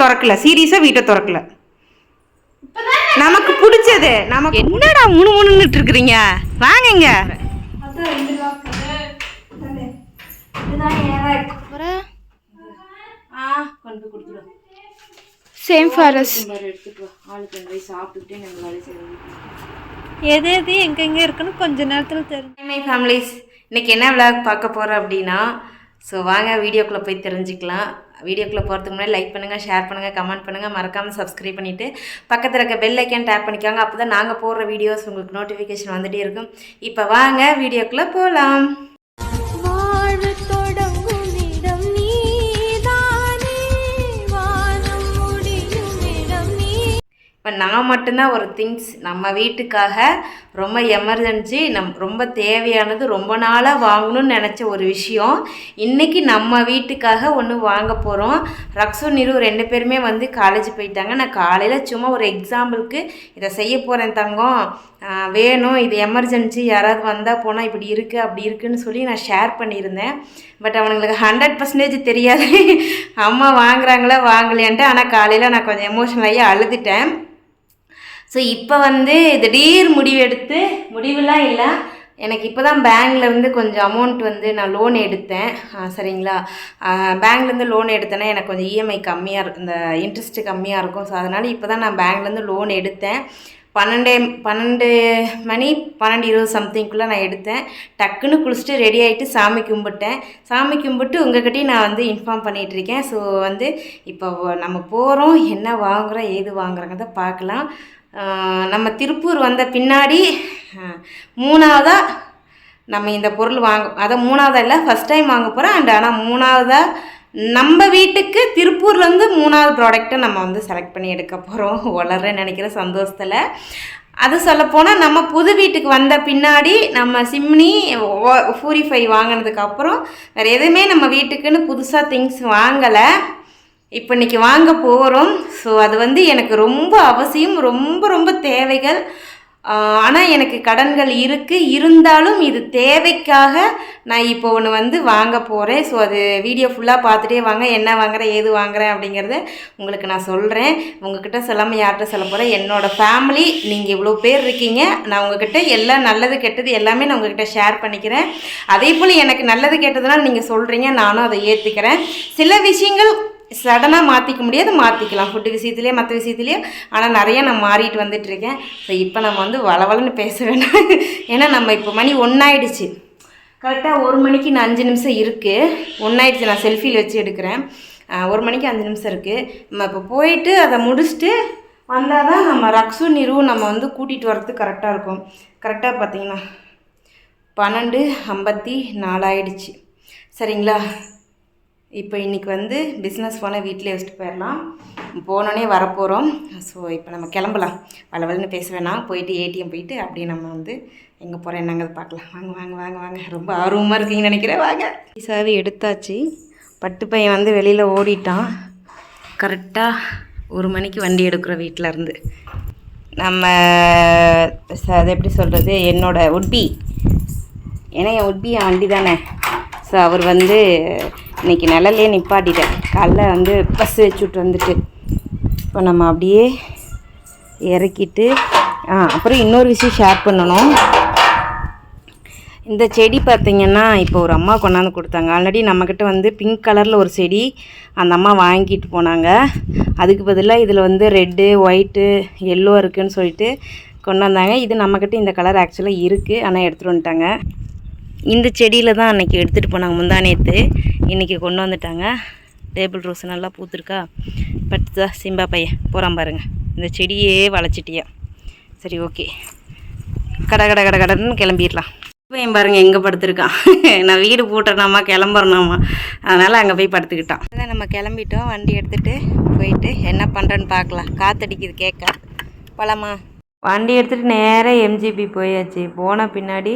திறக்கல, சீரியஸாக வீட்டை திறக்கல. நமக்கு பிடிச்சது நமக்கு. என்னடா முணுமுணுன்னுட்டு இருக்கிறீங்க? வாங்கங்க. கொண்டு போய் கொடுத்துருவோம். சேம் ஃபாரஸ் எடுத்துட்டு ஆளுக்கு 2 சாப்பிட்டுட்டே நம்ம வேலை செய்யணும். எது எது எங்கெங்கே இருக்குன்னு கொஞ்ச நேரத்தில் தெரியும். மை ஃபேமிலிஸ், இன்றைக்கி என்ன விளாக் பார்க்க போகிறோம் அப்படின்னா, ஸோ வாங்க வீடியோக்குள்ளே போய் தெரிஞ்சுக்கலாம். வீடியோக்குள்ளே போகிறதுக்கு முன்னாடி லைக் பண்ணுங்கள், ஷேர் பண்ணுங்கள், கமெண்ட் பண்ணுங்கள், மறக்காமல் சப்ஸ்கிரைப் பண்ணிவிட்டு பக்கத்தில் இருக்க பெல் ஐக்கான் டேப் பண்ணிக்காங்க. அப்போ தான் நாங்கள் போடுற வீடியோஸ் உங்களுக்கு நோட்டிஃபிகேஷன் வந்துகிட்டே இருக்கும். இப்போ வாங்க வீடியோக்குள்ளே போகலாம். இப்போ நான் மட்டும்தான் ஒரு திங்ஸ் நம்ம வீட்டுக்காக ரொம்ப எமர்ஜென்சி, ரொம்ப தேவையானது, ரொம்ப நாளாக வாங்கணும்னு நினச்ச ஒரு விஷயம் இன்றைக்கி நம்ம வீட்டுக்காக ஒன்று வாங்க போகிறோம். ரக்ஸு நிரு 2 பேருமே வந்து காலேஜ் போயிட்டாங்க. நான் காலையில் சும்மா ஒரு எக்ஸாம்பிளுக்கு இதை செய்ய போகிறேன் தங்கம், வேணும், இது எமர்ஜென்சி, யாராவது வந்தால் போனால் இப்படி இருக்குது அப்படி இருக்குதுன்னு சொல்லி நான் ஷேர் பண்ணியிருந்தேன். பட் அவங்களுக்கு 100% தெரியாது அம்மா வாங்குறாங்களா வாங்கலையான்ட்டு. ஆனால் காலையில் நான் கொஞ்சம் எமோஷனல் ஆகி அழுதுட்டேன். ஸோ இப்போ வந்து திடீர் முடிவுலாம் இல்லை, எனக்கு இப்போ தான் பேங்க்லேருந்து கொஞ்சம் அமௌண்ட் வந்து நான் லோன் எடுத்தேன். சரிங்களா, பேங்க்லேருந்து லோன் எடுத்தேன்னா எனக்கு கொஞ்சம் இஎம்ஐ கம்மியாக இருக்கும், இந்த இன்ட்ரெஸ்ட்டு கம்மியாக இருக்கும். ஸோ அதனால் இப்போ தான் நான் பேங்க்லேருந்து லோன் எடுத்தேன். 12 மணி 12:20 சம்திங்குள்ளே நான் எடுத்தேன். டக்குன்னு குளிச்சுட்டு ரெடி ஆகிட்டு சாமி கும்பிட்டு உங்கள்கிட்டையும் நான் வந்து இன்ஃபார்ம் பண்ணிகிட்ருக்கேன். ஸோ வந்து இப்போ நம்ம போகிறோம், என்ன வாங்குகிறோம் ஏது வாங்குறோங்கிறத பார்க்கலாம். நம்ம திருப்பூர் வந்த பின்னாடி 3ஆவதாக நம்ம இந்த பொருள் அதான் 3ஆவதாக இல்லை, ஃபஸ்ட் டைம் வாங்க போகிறோம். ஆனால் 3ஆவதாக நம்ம வீட்டுக்கு திருப்பூர்லேருந்து 3ஆவது ப்ராடக்ட்டை நம்ம வந்து செலக்ட் பண்ணி எடுக்க போகிறோம். வளர்றேன்னு நினைக்கிற சந்தோஷத்தில். அது சொல்லப்போனால் நம்ம புது வீட்டுக்கு வந்த பின்னாடி நம்ம சிம்னி பூரிஃபை வாங்கினதுக்கப்புறம் வேறு எதுவுமே நம்ம வீட்டுக்குன்னு புதுசாக திங்ஸ் வாங்கலை. இப்போ இன்றைக்கி வாங்க போகிறோம். ஸோ அது வந்து எனக்கு ரொம்ப அவசியம், ரொம்ப தேவைகள். ஆனால் எனக்கு கடன்கள் இருந்தாலும் இது தேவைக்காக நான் இப்போ ஒன்று வந்து வாங்க போகிறேன். ஸோ அது வீடியோ ஃபுல்லாக பார்த்துட்டே வாங்க, என்ன வாங்குறேன் ஏது வாங்குறேன் அப்படிங்கிறத உங்களுக்கு நான் சொல்கிறேன். உங்கள்கிட்ட சொல்லாமல் யார்கிட்ட சொல்ல போகிறேன், என்னோடய ஃபேமிலி நீங்கள் இவ்வளோ பேர் இருக்கீங்க, நான் உங்கள்கிட்ட எல்லாம் நல்லது கெட்டது எல்லாமே நான் உங்கள்கிட்ட ஷேர் பண்ணிக்கிறேன். அதே போல் எனக்கு நல்லது கெட்டதுனால நீங்கள் சொல்கிறீங்க, நானும் அதை ஏற்றுக்கிறேன். சில விஷயங்கள் சடனாக மாற்றிக்க முடியாது, மாற்றிக்கலாம், ஃபுட்டு விஷயத்துலேயே மற்ற விஷயத்துலேயே. ஆனால் நிறைய நான் மாறிட்டு வந்துட்டுருக்கேன். ஸோ இப்போ நம்ம வந்து வளவலன்னு பேச வேண்டாம், ஏன்னா நம்ம இப்போ மணி 1 ஆகிடுச்சு. கரெக்டாக 1 மணிக்கு நான் 5 நிமிஷம் இருக்குது. 1 ஆகிடுச்சு, நான் செல்ஃபியில் வச்சு எடுக்கிறேன். 1 மணிக்கு 5 நிமிஷம் இருக்குது. நம்ம இப்போ போயிட்டு அதை முடிச்சுட்டு வந்தால் தான் நம்ம ரக்ஸு நிருவும் நம்ம வந்து கூட்டிகிட்டு வரதுக்கு கரெக்டாக இருக்கும். கரெக்டாக பார்த்தீங்கன்னா 12:54 ஆகிடுச்சு. சரிங்களா, இப்போ இன்றைக்கி வந்து பிஸ்னஸ் போனால் வீட்டிலே வச்சுட்டு போயிடலாம். போனோடனே வரப்போகிறோம். ஸோ இப்போ நம்ம கிளம்பலாம். வளவலன்னு பேச வேணாம், போயிட்டு ஏடிஎம் போயிட்டு அப்படியே நம்ம வந்து எங்கே போகிறோம் என்னங்கிறது பார்க்கலாம். வாங்க ரொம்ப ஆர்வமாக இருக்கீங்கன்னு நினைக்கிறேன். வாங்க. சாவி எடுத்தாச்சு. பட்டு பையன் வந்து வெளியில் ஓடிட்டான். கரெக்டாக 1 மணிக்கு வண்டி எடுக்கிறோம் வீட்டிலருந்து. நம்ம அது எப்படி சொல்கிறது, என்னோடய உட்பி, ஏன்னா என் உட்பி என் வண்டி தானே. ஸோ அவர் வந்து இன்றைக்கி நிழல்லே நிப்பாட்டிட்டேன். காலைல வந்து பஸ் வச்சுட்டு வந்துட்டு இப்போ நம்ம அப்படியே இறக்கிட்டு அப்புறம் இன்னொரு விஷயம் ஷேர் பண்ணணும். இந்த செடி பார்த்திங்கன்னா இப்போ ஒரு அம்மா கொண்டாந்து கொடுத்தாங்க. ஆல்ரெடி நம்மக்கிட்ட வந்து பிங்க் கலரில் ஒரு செடி அந்த அம்மா வாங்கிட்டு போனாங்க. அதுக்கு பதிலாக இதில் வந்து ரெட்டு ஒயிட்டு எல்லோ இருக்குதுன்னு சொல்லிட்டு கொண்டு வந்தாங்க. இது நம்மக்கிட்ட இந்த கலர் ஆக்சுவலாக இருக்குது, ஆனால் எடுத்துகிட்டு வந்துட்டாங்க. இந்த செடியில் தான் அன்றைக்கி எடுத்துகிட்டு போனாங்க முந்தா நேற்று. இன்றைக்கி கொண்டு வந்துட்டாங்க. டேபிள் ரோஸ் நல்லா பூத்துருக்கா. பட்டுதா சிம்பா பையன் போகிறான் பாருங்கள். இந்த செடியே வளைச்சிட்டியா. சரி ஓகே, கடன்னு கிளம்பிடலாம். பையன் பாருங்கள் எங்கே படுத்துருக்கான். நான் வீடு பூட்டுறனாமா கிளம்புறனாமா, அதனால் அங்கே போய் படுத்துக்கிட்டான். அதான் நம்ம கிளம்பிட்டோம். வண்டி எடுத்துகிட்டு போயிட்டு என்ன பண்ணுறேன்னு பார்க்கலாம். காற்றடிக்குது கேட்காது. போலாமா? வண்டி எடுத்துகிட்டு நேராக எம்ஜிபி போயாச்சு. போன பின்னாடி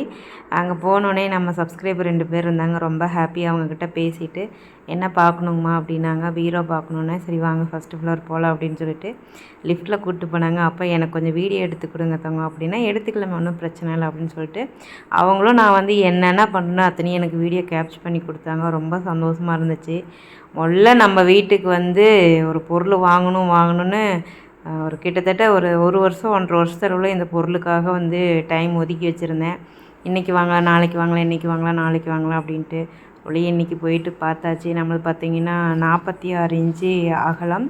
அங்கே போனோடனே நம்ம சப்ஸ்கிரைபர் 2 பேர் இருந்தாங்க. ரொம்ப ஹாப்பியாக அவங்கக்கிட்ட பேசிவிட்டு என்ன பார்க்கணுங்கம்மா அப்படின்னாங்க. பீரோ பார்க்கணுன்னே சரி வாங்க ஃபஸ்ட்டு ஃப்ளோர் போகலாம் அப்படின்னு சொல்லிட்டு லிஃப்ட்டில் கூப்பிட்டு போனாங்க. அப்போ எனக்கு கொஞ்சம் வீடியோ எடுத்து கொடுங்க தங்க அப்படின்னா எடுத்துக்கலாமே ஒன்றும் பிரச்சனை இல்லை அப்படின்னு சொல்லிட்டு அவங்களும் நான் வந்து என்னென்ன பண்ணணும் அத்தனையும் எனக்கு வீடியோ கேப்சர் பண்ணி கொடுத்தாங்க. ரொம்ப சந்தோஷமாக இருந்துச்சு. முதல்ல நம்ம வீட்டுக்கு வந்து ஒரு பொருள் வாங்கணும்னு ஒரு கிட்டத்தட்ட ஒரு வருஷம் 1.5 வருஷத்துல இந்த பொருளுக்காக வந்து டைம் ஒதுக்கி வச்சுருந்தேன். இன்றைக்கி வாங்கலாம் நாளைக்கு வாங்கலாம் இன்றைக்கி வாங்கலாம் நாளைக்கு வாங்கலாம் அப்படின்ட்டு ஒளியே இன்றைக்கி போயிட்டு பார்த்தாச்சு. நம்மளுக்கு பார்த்திங்கன்னா 46 இன்ச்சு அகலம்,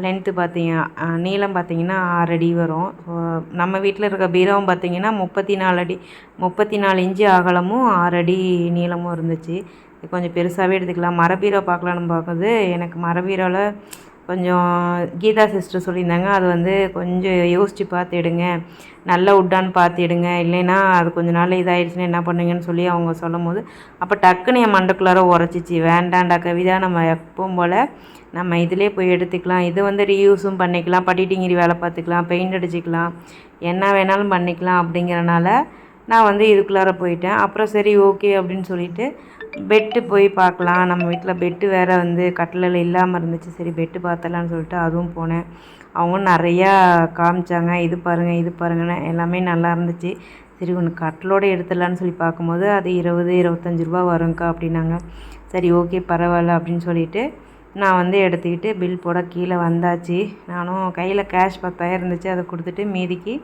லென்த்து பார்த்திங்க நீளம் பார்த்திங்கன்னா 6 அடி வரும். ஸோ நம்ம வீட்டில் இருக்க பீரோவும் பார்த்திங்கன்னா 34 இன்ச்சு அகலமும் 6 அடி நீளமும் இருந்துச்சு. கொஞ்சம் பெருசாகவே எடுத்துக்கலாம். மரபீரோ பார்க்கலான்னு பார்க்குறது எனக்கு மரபீரோவில் கொஞ்சம் கீதா சிஸ்டர் சொல்லியிருந்தாங்க. அது வந்து கொஞ்சம் யோசித்து பார்த்து எடுங்க, நல்ல உட்டான்னு பார்த்து எடுங்க, இல்லைன்னா அது கொஞ்சம் நாள் இதாகிடுச்சுன்னா என்ன பண்ணுங்கன்னு சொல்லி அவங்க சொல்லும் போது அப்போ டக்குன்னு என் மண்டக்குள்ளார உரைச்சிச்சு. வேண்டாண்டா கவிதா, நம்ம எப்பவும் போல் நம்ம இதிலே போய் எடுத்துக்கலாம். இது வந்து ரீயூஸும் பண்ணிக்கலாம், பட்டிட்டிங்கிரி வேலை பார்த்துக்கலாம், பெயிண்ட் அடிச்சிக்கலாம், என்ன வேணாலும் பண்ணிக்கலாம். அப்படிங்கிறனால நான் வந்து இதுக்குள்ளார போயிட்டேன். அப்புறம் சரி ஓகே அப்படின்னு சொல்லிவிட்டு பெட்டு போய் பார்க்கலாம். நம்ம வீட்டில் பெட்டு வேறு வந்து கட்டிலில் இல்லாமல் இருந்துச்சு. சரி பெட்டு பார்த்தலான்னு சொல்லிட்டு அதுவும் போனேன். அவங்க நிறையா காமிச்சாங்க. இது பாருங்கன்னு எல்லாமே நல்லா இருந்துச்சு. சரி ஒன்று கட்டிலோடு எடுத்துடலான்னு சொல்லி பார்க்கும்போது அது 20-25 ரூபா வருங்க்கா அப்படின்னாங்க. சரி ஓகே பரவாயில்ல அப்படின்னு சொல்லிவிட்டு நான் வந்து எடுத்துக்கிட்டு பில் போட கீழே வந்தாச்சு. நானும் கையில் கேஷ் 10,000 இருந்துச்சு. அதை கொடுத்துட்டு மீதிக்கு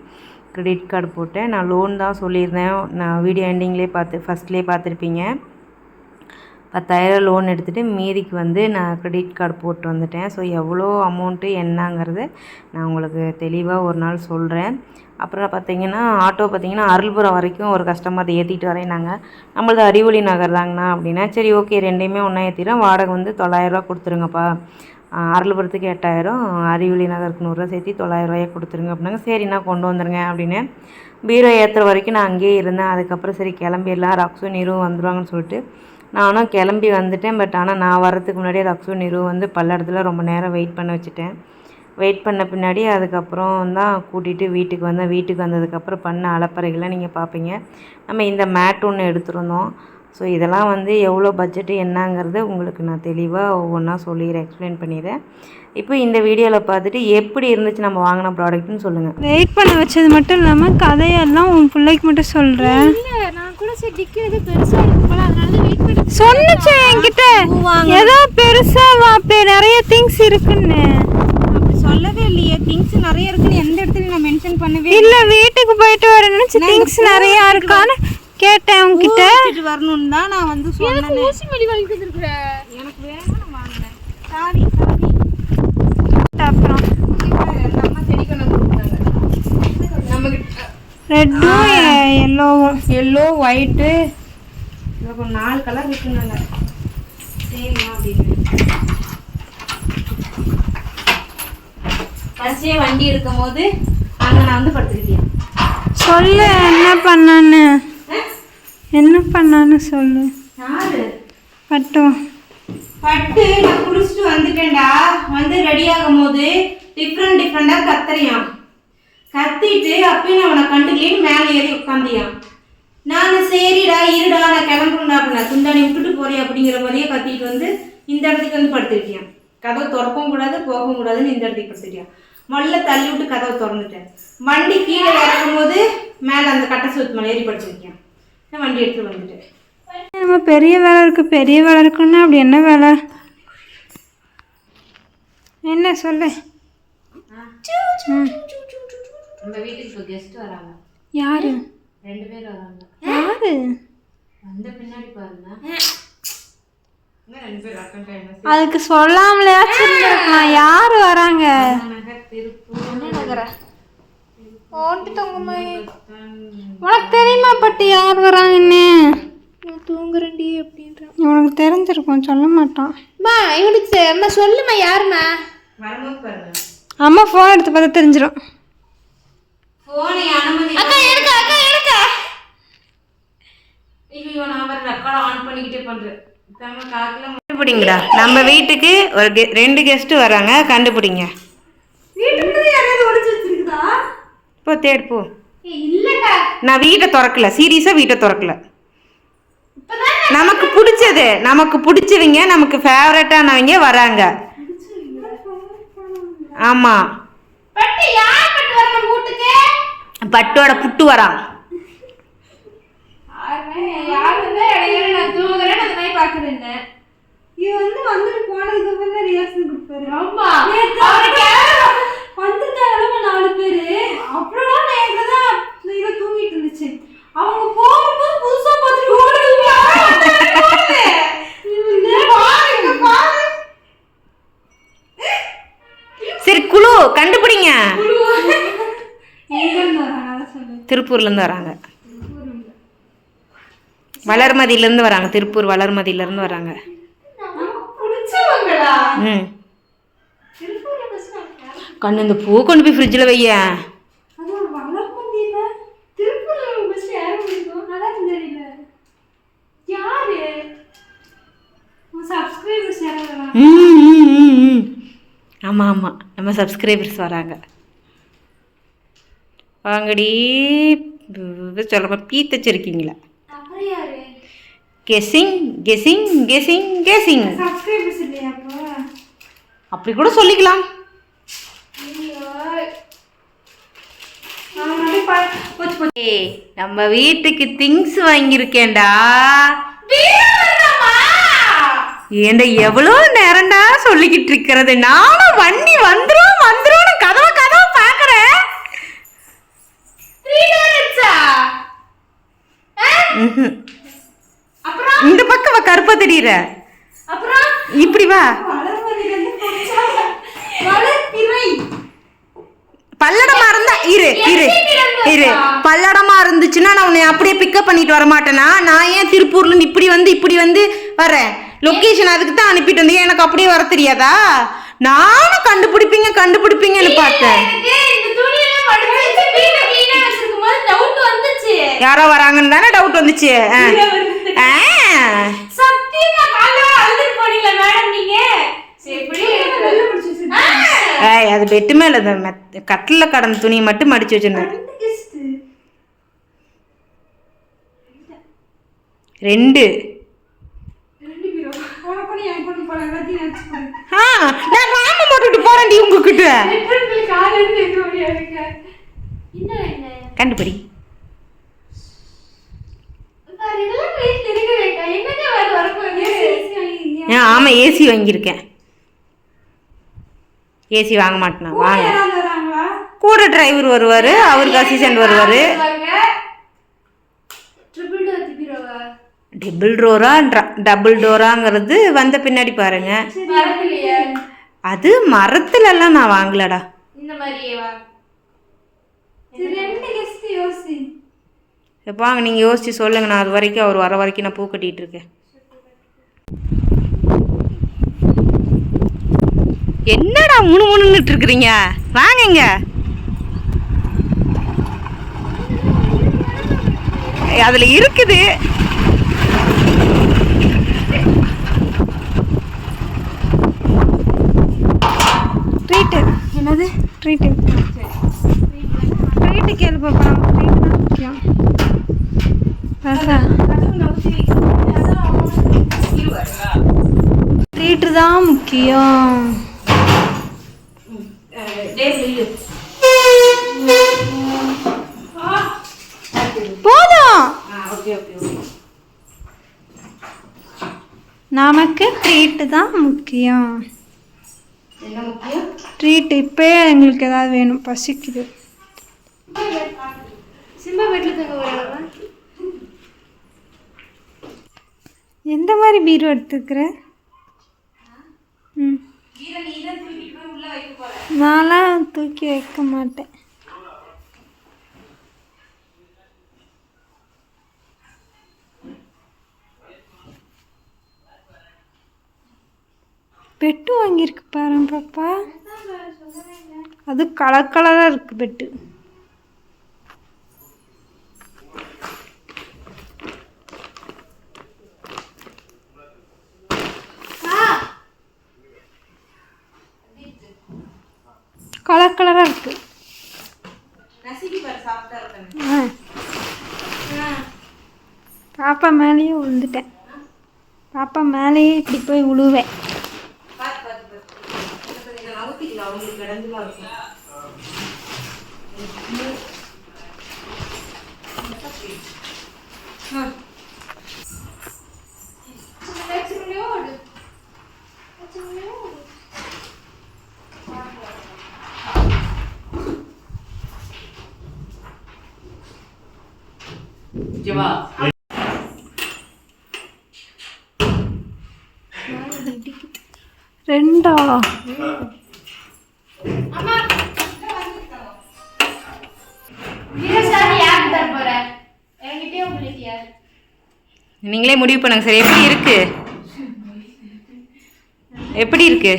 கிரெடிட் கார்டு போட்டேன். நான் லோன் தான் சொல்லியிருந்தேன். நான் வீடியோ எண்டிங்லேயே ஃபஸ்ட்லேயே பார்த்துருப்பீங்க. 10,000 லோன் எடுத்துகிட்டு மீதிக்கு வந்து நான் கிரெடிட் கார்டு போட்டு வந்துட்டேன். ஸோ எவ்வளோ அமௌண்ட்டு என்னங்கிறது நான் உங்களுக்கு தெளிவாக ஒரு நாள் சொல்கிறேன். அப்புறம் பார்த்திங்கன்னா ஆட்டோ பார்த்திங்கன்னா அருள்புரம் வரைக்கும் ஒரு கஸ்டமர் ஏற்றிட்டு வரேன்னாங்க. நம்மளது அறிவொளி நகர் தாங்கண்ணா அப்படின்னா சரி ஓகே ரெண்டையுமே ஒன்றா ஏற்றிடும். வாடகை வந்து 900 ரூபா கொடுத்துருங்கப்பா. அருள்புரத்துக்கு 8,000, அறிவொளி நகருக்கு 100 ரூபா சேர்த்து 900 ரூபாயை கொடுத்துருங்க அப்படின்னாங்க. சரிண்ணா கொண்டு வந்துடுங்க அப்படின்னு பீரோ ஏற்றுற வரைக்கும் நான் அங்கேயே இருந்தேன். அதுக்கப்புறம் சரி கிளம்பிடலாம், ரக்ஸும் நீரும் வந்துடுவாங்கன்னு சொல்லிட்டு நானும் கிளம்பி வந்துட்டேன். பட் ஆனால் நான் வரதுக்கு முன்னாடியே ரக்ஸும் நீரும் வந்து பல்லடத்தில் ரொம்ப நேரம் வெயிட் பண்ண வச்சுட்டேன். வெயிட் பண்ண பின்னாடி அதுக்கப்புறம் தான் கூட்டிகிட்டு வீட்டுக்கு வந்தேன். வீட்டுக்கு வந்ததுக்கப்புறம் பண்ண அலப்பறைகளை நீங்கள் பார்ப்பீங்க. நம்ம இந்த மேட் ஒன்று எடுத்துருந்தோம். ஸோ இதெல்லாம் வந்து எவ்வளோ பட்ஜெட்டு என்னங்கிறது உங்களுக்கு நான் தெளிவாக ஒவ்வொன்றா சொல்லிடுறேன், எக்ஸ்பிளைன் பண்ணிடுறேன். இப்போ இந்த வீடியோவில் பார்த்துட்டு எப்படி இருந்துச்சு நம்ம வாங்கின ப்ராடக்ட்னு சொல்லுங்கள். வெயிட் பண்ண வச்சது மட்டும் இல்லாமல் கதையெல்லாம் உன் பிள்ளைக்கு மட்டும் சொல்கிறேன். இல்லை நான் கூட சரி டிக்கிறது பெருசாக இருக்கும் போல அதனால வெயிட் பண்ணி சொன்னிச்சு என்கிட்ட ஏதோ பெருசாக அப்படி நிறைய திங்ஸ் இருக்குன்னு. அப்படி சொல்லவே இல்லையே. திங்ஸ் நிறைய இருக்குன்னு எந்த இடத்துலையும் நான் மென்ஷன் பண்ணவே இல்லை. வீட்டுக்கு போயிட்டு வரணும்னு திங்ஸ் நிறையா இருக்கான்னு கேட்டேன் உங்ககிட்ட. வரணும்னு தான் நான் வந்து சொன்னேன். ஊசி மடி வலிக்குது இருக்கிற எனக்கு வேணும் நான் வாங்கினேன். சாரி அப்புறம் நம்ம செடி கொண்டு கொடுத்தாங்க. நமக்கு ரெட்டும் எல்லோ ஒயிட்டு ஒரு 4 கலர் இருக்குன்னாங்க. சரிம்மா அப்படின்னு ஃபஸ்ட்டே வண்டி இருக்கும் போது அங்கே நான் வந்து படுத்துக்கிட்டேன். சொல்லு என்ன பண்ணான்னு சொல்லு. யாரு பட்டு நான் குளிச்சுட்டு வந்துட்டேன்டா. வந்து ரெடி ஆகும் போது டிஃப்ரெண்டாக கத்திட்டு அப்பயும் அவனை கண்டுக்கலேன்னு மேலே ஏறி உட்காந்தியான். நான் சரிடா இருடா நான் கிளம்புறா அப்படின்னா துண்டாணி விட்டுட்டு போறேன் அப்படிங்கிற மாதிரியே கத்திட்டு வந்து இந்த இடத்துக்கு வந்து படுத்துருக்கியான். கதவை திறக்கவும் கூடாது போகவும் கூடாதுன்னு இந்த இடத்துக்கு படுத்துருக்கியான். முதல்ல தள்ளி விட்டு கதவை திறந்துட்டேன். வண்டி கீழே இறக்கும் போது மேலே அந்த கட்டை சுத்து மேலே ஏறி படிச்சிருக்கேன். நான் வண்டி எடுத்துட்டு வந்துட்டேன். நம்ம பெரிய வேலை இருக்குன்னா அப்படி என்ன வேலை என்ன சொல்லு. நம்ம வீட்டுக்கு இப்போ கெஸ்ட் வராங்க. யாரு? 2 பேர் வராங்க. யாரு? வந்த பின்னாடி பாருங்க. 2 பேர் அக்கா என்ன அதுக்கு சொல்லாமலையாச்சும் இருந்திருக்கலாம். யாரு வராங்க? உனக்கு தெரியுமா பட்டு யார் வராங்கன்னு? தூங்குறண்டி அப்படின்ற உனக்கு தெரிஞ்சிருக்கும், சொல்ல மாட்டான். இவனுக்கு அம்மா சொல்லுமா யாருமா வரும்போது பாருங்க. அம்மா ஃபோன் எடுத்து பார்த்தா தெரிஞ்சிடும். ஃபோனை அனுமதி அக்கா ஐயோ நான் வேற ரெக்கார்ட் ஆன் பண்ணிக்கிட்டே பண்றேன். கண்டுபிடிங்கடா. நம்ம வீட்டுக்கு ஒரு 2 கெஸ்ட் வராங்க. கண்டுபிடிங்க. போ தேடு போ. இல்லக்கா நான் வீட்டை திறக்கல, சீரியஸாக வீட்டை திறக்கல. நமக்கு பிடிச்சது, நமக்கு பிடிச்சவங்க, நமக்கு ஃபேவரட்டானவங்க வராங்க. ஆமாம், பட்டோட புட்டு வரான். அவங்க போகும்போது புதுசா பார்த்துட்டு சரி, குழு கண்டுபிடிங்க. திருப்பூர்லேருந்து வராங்க, வளர்மதியிலேருந்து வராங்க, திருப்பூர் வளர்மதியிலேருந்து வராங்க. ம், கண்ணு இந்த பூ கொண்டு போய் ஃப்ரிட்ஜில் வைய. ஆமாம் ஆமாம், நம்ம சப்ஸ்கிரைபர்ஸ் வராங்க. வாங்கடி சொல்கிறப்ப பீத்தச்சிருக்கீங்களா? Guessing guessing guessing guessing. அப்படி கூட சொல்லிக்கலாம். நம்ம வீட்டுக்கு திங்ஸ் வாங்கியிருக்கேன்டா. ஏண்டா எவ்வளோ நேரம்டா சொல்லிக்கிட்டு இருக்கிறது? நானும் வண்டி வந்துரும் வந்துரும் கதவை கதவை பார்க்குறேன். இந்த பக்கம் கருப்பா தெரியுற, இப்படி வா. பல்லடமா இருந்தா இரு இரு இரு, பல்லடமா இருந்துச்சுன்னா நான் உன்னை அப்படியே பிக்கப் பண்ணிட்டு வர மாட்டேனா? நான் ஏன் திருப்பூர்ல இருந்து இப்படி வந்து வரேன்? லொக்கேஷன் அதுக்கு தான் அனுப்பிட்டு வந்தீங்க. எனக்கு அப்படியே வர தெரியாதா? நானும் கண்டுபிடிப்பீங்கன்னு பார்த்தேன். யாரோ வராங்கன்னு தானே டவுட் வந்துச்சு. அது பெட்டு மேல கட்டில கடந்த துணியை மட்டும் மடிச்சு வச்சிருந்தேன். 2 நான் ராம போட்டுட்டு போறேன்டி உங்ககிட்ட. கண்டுபிடி. ஆமா, ஏசி வாங்கியிருக்கேன். ஏசி வாங்க மாட்டேனா? வாங்க, கூட டிரைவர் வருவாரு, அவருக்கு அசிஸ்டன்ட் வருவாரு. டபுள் டோராங்கிறது வந்த பின்னாடி பாருங்க. அது மரத்துல எல்லாம் நான் வாங்கலடா. வாங்க, நீங்க யோசிச்சு சொல்லுங்க. நான் அது வரைக்கும் அவர் வர வரைக்கும் நான் பூ கட்டிட்டு இருக்கேன். என்னடா முணுமுணுன்னுட்டு இருக்கிறீங்க? வாங்கங்க. அதுல இருக்குது. ட்ரீட்டு என்னது? ட்ரீட்டு கேள்வி பார்க்கலாம். ட்ரீட்டு தான் முக்கியம். போதும், நமக்கு ட்ரீட்டு தான் முக்கியம். ட்ரீட் இப்போயே எங்களுக்கு ஏதாவது வேணும், பசிக்குது. எந்த மாதிரி பீரோ எடுத்துக்கிற? நான்லாம் தூக்கி வைக்க மாட்டேன். பெட்டு வாங்கியிருக்கு பாரு பாப்பா. அது கலர் கலராக இருக்கு பெட்டு. கலர் கலராக இருக்கு. பாப்பா மேலேயே விழுந்துட்டேன். பாப்பா மேலேயே இப்படி போய் விழுவேன். அவங்களுக்கு இடந்துலாம் இருக்கும். ரெண்டா? நீங்களே முடிவு பண்ணுங்க சார். எப்படி இருக்கு? எப்படி இருக்கு?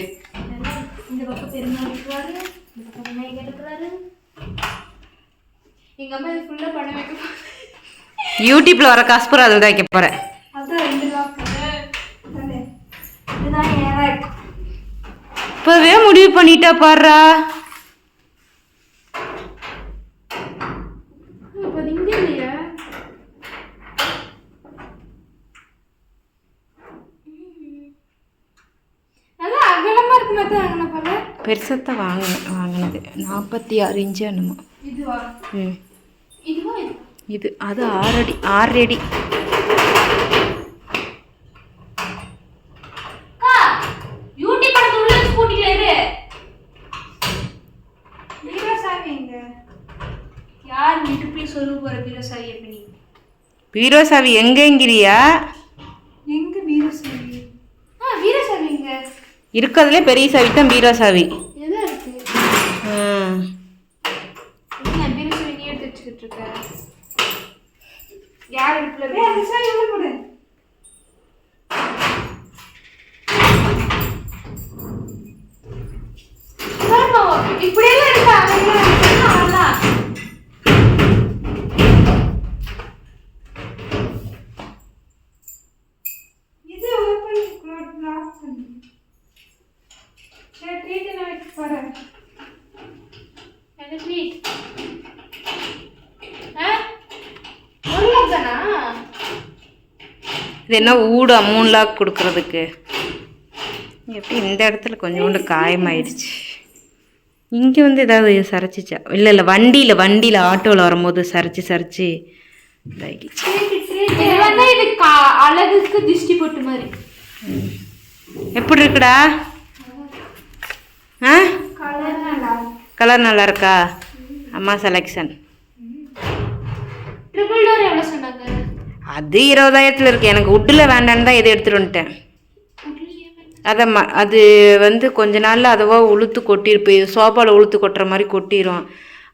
இந்த பக்கம் பெருமாள் இருக்கிறாரு, இந்த பக்கம் விநாயகர் இருக்கிறாரு. எங்க அம்மா இது ஃபுல்லா பண்ண வைக்க யூடியூப்ல வர காசு பூரா அதில் தான் வைக்க போறேன். அதான் 2 லாக் இதுதான் ஏறா இருக்கு. இப்பவே முடிவு பண்ணிட்டா பாடுறா. இப்போ இங்க இல்லையா? நல்லா அகலமா இருக்கு மாதிரி வாங்கின போல. பெருசத்தான் வாங்கினது 46 இன்ச்சு என்னமோ. இதுவா? இதுவா? இது அது 6 அடி. யூடியூப் படத்துல உள்ள ஸ்கூட்டில இரு. பீரோசாவி எங்க? யார் வீட்டுக்குள்ள சொல்ல போற பீரோசாவி எப்படி? பீரோசாவி எங்கங்கிறியா? எங்க பீரோசாவி? பீரோசாவி எங்க? இருக்கிறதுலே பெரிய சாவி தான் பீரோசாவி. எதா இருக்கு? என்ன பீரோசாவி நீ எடுத்து வச்சுக்கிட்டு இருக்க? யார் வீட்டுல பீரோசாவி உள்ள போடு. இப்படியெல்லாம் இருக்கா? அவ்வளோதான். இது ஓப்பன் லாக் பண்ணு. சரி ட்ரீட் நான் எடுத்து போறேன். என்ன ட்ரீட்? தானா? இது என்ன ஊடா 3 லாக் கொடுக்கறதுக்கு? எப்படி இந்த இடத்துல கொஞ்சோண்டு காயமாயிடுச்சு. இங்கே வந்து ஏதாவது சரைச்சிச்சா? இல்லை வண்டியில் ஆட்டோவில் வரும்போது சரிச்சு இதாகிடுச்சு. இது அழகுக்கு திஷ்டி போட்டு மாதிரி. எப்படி இருக்குடா? கலர் நல்லா இருக்கா? அம்மா செலெக்ஷன். ட்ரிபிள் டோர் எவ்வளோ சொன்னாங்க? அது 20,000 இருக்கு. எனக்கு உட்டில் வேண்டான்னு தான் இதை எடுத்துகிட்டு வந்துட்டேன். அது வந்து கொஞ்ச நாளில் அதுவா உளுத்து கொட்டிருப்போம். சோஃபாவில் உளுத்து கொட்டுற மாதிரி கொட்டிடும்.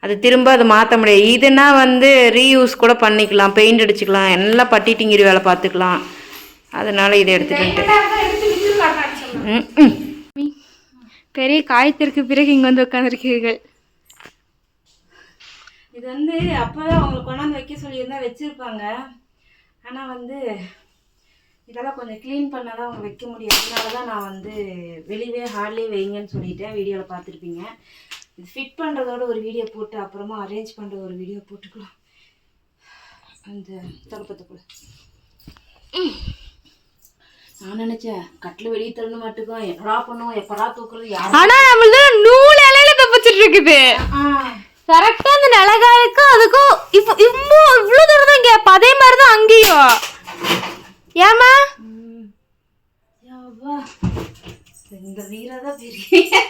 அது திரும்ப அது மாற்ற முடியாது. இதுனா வந்து ரீயூஸ் கூட பண்ணிக்கலாம், பெயிண்ட் அடிச்சுக்கலாம், எல்லாம் பட்டிட்டிங்கிரி வேலை பார்த்துக்கலாம். அதனால இதை எடுத்துக்கிட்டு பெரிய காயத்திற்கு பிறகு இங்கே வந்து உட்காந்துருக்கீர்கள். இது வந்து அப்போதான் அவங்களுக்கு கொண்டாந்து வைக்க சொல்லியிருந்தா வச்சுருப்பாங்க. ஆனால் வந்து இதெல்லாம் கொஞ்சம் க்ளீன் பண்ணால் தான் அவங்க வைக்க முடியும். அதனால தான் நான் வந்து வெளியே ஹால்லேயே வைங்கன்னு சொல்லிட்டேன். வீடியோவில் பார்த்துருப்பீங்க. இது ஃபிட் பண்ணுறதோட ஒரு வீடியோ போட்டு அப்புறமா அரேஞ்ச் பண்ணுற ஒரு வீடியோ போட்டுக்கலாம். அந்த தடுப்பத்துக்குள்ள நான் நினச்சேன் கட்டில் வெளியே தள்ளு மட்டுக்கும் எப்படா பண்ணுவோம், எப்படா தூக்குறது. ஆனால் நம்மளது நூல் இலையில தப்பிச்சிட்டு இருக்குது. கரெக்டாக அந்த நிலகாலுக்கும் அதுக்கும் இப்போ இவ்வளோ தூரம் தான் இங்கே. அதே மாதிரி தான் அங்கேயும். ஏமா இந்த வீரதான் பெரிய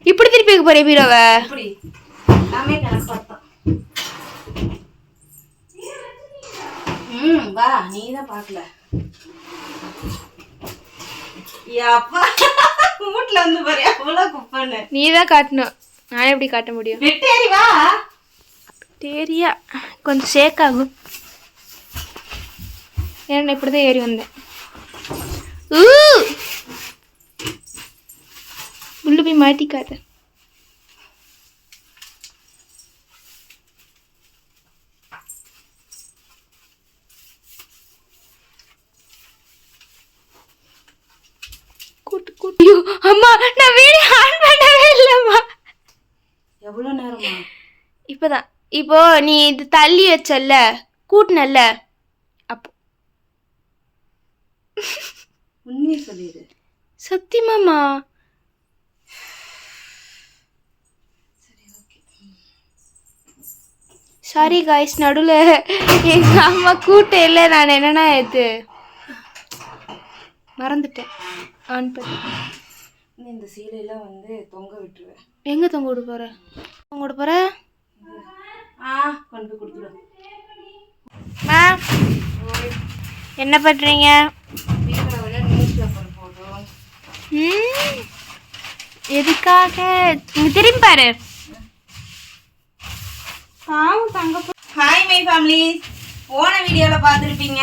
இப்படி திருப்பி வைக்க போறிய பீரோவை? இப்படி எல்லாமே கணக்கு பார்த்தோம். வா நீ தான் பார்க்கல. அப்பா வீட்டுல வந்து பாரு அவ்வளோ குப்பைன்னு. நீ தான் காட்டணும், நானே எப்படி காட்ட முடியும்? வெட்டேரி வா. தேரியா கொஞ்சம் ஷேக் ஆகும். ஏன்னா இப்படிதான் ஏறி வந்தேன். உள்ள போய் மாட்டிக்காத. அம்மா நான் வீடியோ ஆன் பண்ணவே இல்லைம்மா. எவ்வளோ நேரமா? இப்போதான். இப்போ நீ இது தள்ளி வச்சல்ல, கூட்டினல்ல அப்போ உண்மையை சொல்லிடு. சத்தியமாமா. சாரி காய்ஸ், நடுவில் எங்கள் அம்மா கூட்ட இல்லை. நான் என்னன்னா இது மறந்துட்டேன். ஆன் பண்ணி இந்த சீலையெல்லாம் வந்து தொங்க விட்டுருவேன். எங்கே தொங்க விட போகிற? தொங்க விட போகிற? கொண்டு போய் கொடுத்துருவேன். என்ன பண்ணுறீங்க? நியூஸ் பேப்பர் போடுறோம். எதுக்காக? இங்கே திரும்பி பாரு. ஹாய் மை ஃபேமிலி, போன வீடியோவில் பார்த்துருப்பீங்க.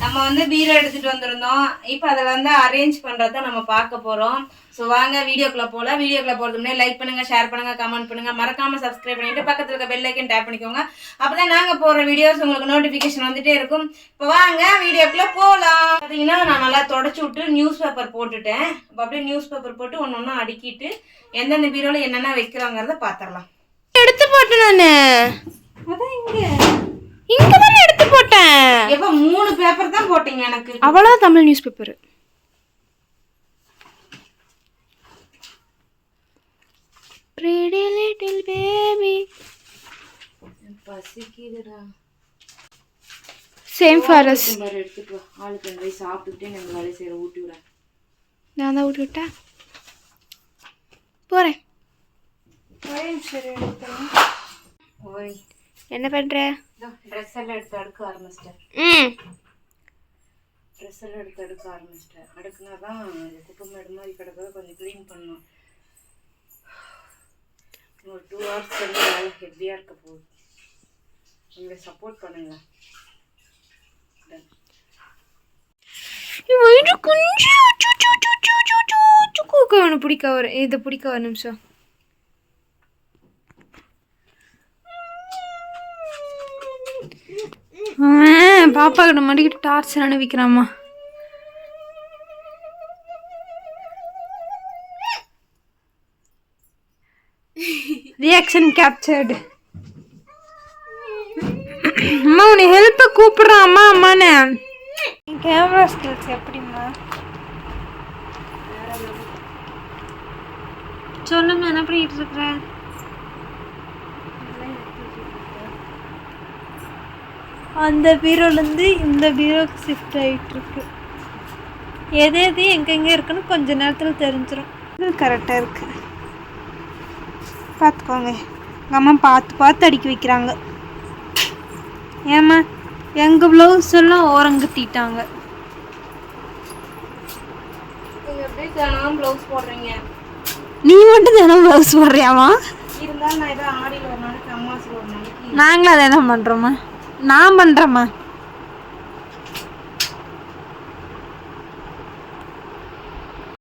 நம்ம வந்து பீரோ எடுத்துகிட்டு வந்திருந்தோம். இப்போ அதில் வந்து அரேஞ்ச் பண்ணுறத நம்ம பார்க்க போகிறோம். ஸோ வாங்க வீடியோக்குள்ளே போகலாம். வீடியோக்குள்ளே போகிறதுக்கு முன்னாடி லைக் பண்ணுங்கள், ஷேர் பண்ணுங்கள், கமெண்ட் பண்ணுங்கள், மறக்காமல் சப்ஸ்கிரைப் பண்ணிவிட்டு பக்கத்தில் இருக்க பெல் ஐக்கன் டேப் பண்ணிக்கோங்க. அப்போ தான் நாங்கள் போடுற வீடியோஸ் உங்களுக்கு நோட்டிஃபிகேஷன் வந்துகிட்டே இருக்கும். இப்போ வாங்க வீடியோக்குள்ளே போகலாம். பார்த்தீங்கன்னா நான் நல்லா தொடச்சி விட்டு நியூஸ் பேப்பர் போட்டுட்டேன். இப்போ அப்படியே நியூஸ் பேப்பர் போட்டு ஒன்று ஒன்றா அடுக்கிட்டு எந்தெந்த பீரோவில் என்னென்ன வைக்கிறாங்கிறத பார்த்துடலாம். எடுத்து போட்டேன் நான். அதான் இங்கே இங்கே தானே எடுத்து போட்டேன். எப்போ 3 பேப்பர் தான் போட்டீங்க எனக்கு. அவ்வளோ Tamil newspaper. Pretty little baby. பசிக்குதுடா. Same for us. எடுத்துட்டு வா. ஆளுக்கு 2 வயசு சாப்பிட்டுட்டே நம்ம வேலை செய்கிற ஊட்டி விட. நான் தான் ஊட்டி விட்டேன். போகிறேன். ஓய், என்ன பண்ணுற? ட்ரெஸ் எல்லாம் எடுத்து அடுக்க ஆரம்பிச்சிட்டேன். ட்ரெஸ் எல்லாம் எடுத்து அடுக்க ஆரம்பிச்சிட்டேன். அடுக்குனா தான் குப்பை மேடு மாதிரி கிடக்கிறத கொஞ்சம் க்ளீன் பண்ணணும். ஒரு 2 hours வந்து வேலை ஹெவியாக இருக்க போகுது. நீங்கள் சப்போர்ட் பண்ணுங்க. கொஞ்சம் பிடிக்க வரும். இதை பிடிக்க ஒரு நிமிஷம். பாப்பா கிட்ட மாட்டிக்கிட்டு டார்ச்சர் அனுப்பிக்கிறாம்மா. Reaction captured. அம்மா உன்னை ஹெல்ப்பை கூப்பிடுறான். அம்மா அம்மாண்ணே. கேமரா ஸ்கில்ஸ் எப்படிம்மா சொல்லுங்க. என்ன பண்ணிட்டு இருக்கிற? அந்த பீரோலேருந்து இந்த பீரோக்கு ஷிஃப்ட் ஆகிட்டுருக்கு. எது எது எங்கெங்கே இருக்குன்னு கொஞ்ச நேரத்தில் தெரிஞ்சிடும். இது கரெக்டாக இருக்குது. பார்த்துக்கோங்க. எங்கள் அம்மா பார்த்து பார்த்து அடுக்கி வைக்கிறாங்க. ஏம்மா எங்கள் ப்ளவுஸ் எல்லாம் ஓரங்கத்திட்டாங்க. நீங்கள் எப்படி தினம் ப்ளவுஸ் போடுறீங்க? நீ மட்டும் தினம் ப்ளவுஸ் போடுறியாமா? இருந்தாலும் நான் ஏதோ ஆடியில் ஒரு நாளைக்கு, அம்மாசில் ஒரு நாளைக்கு. நாங்களும் அதை தான் பண்ணுறோம்மா. நான் பண்ணுறேம்மா.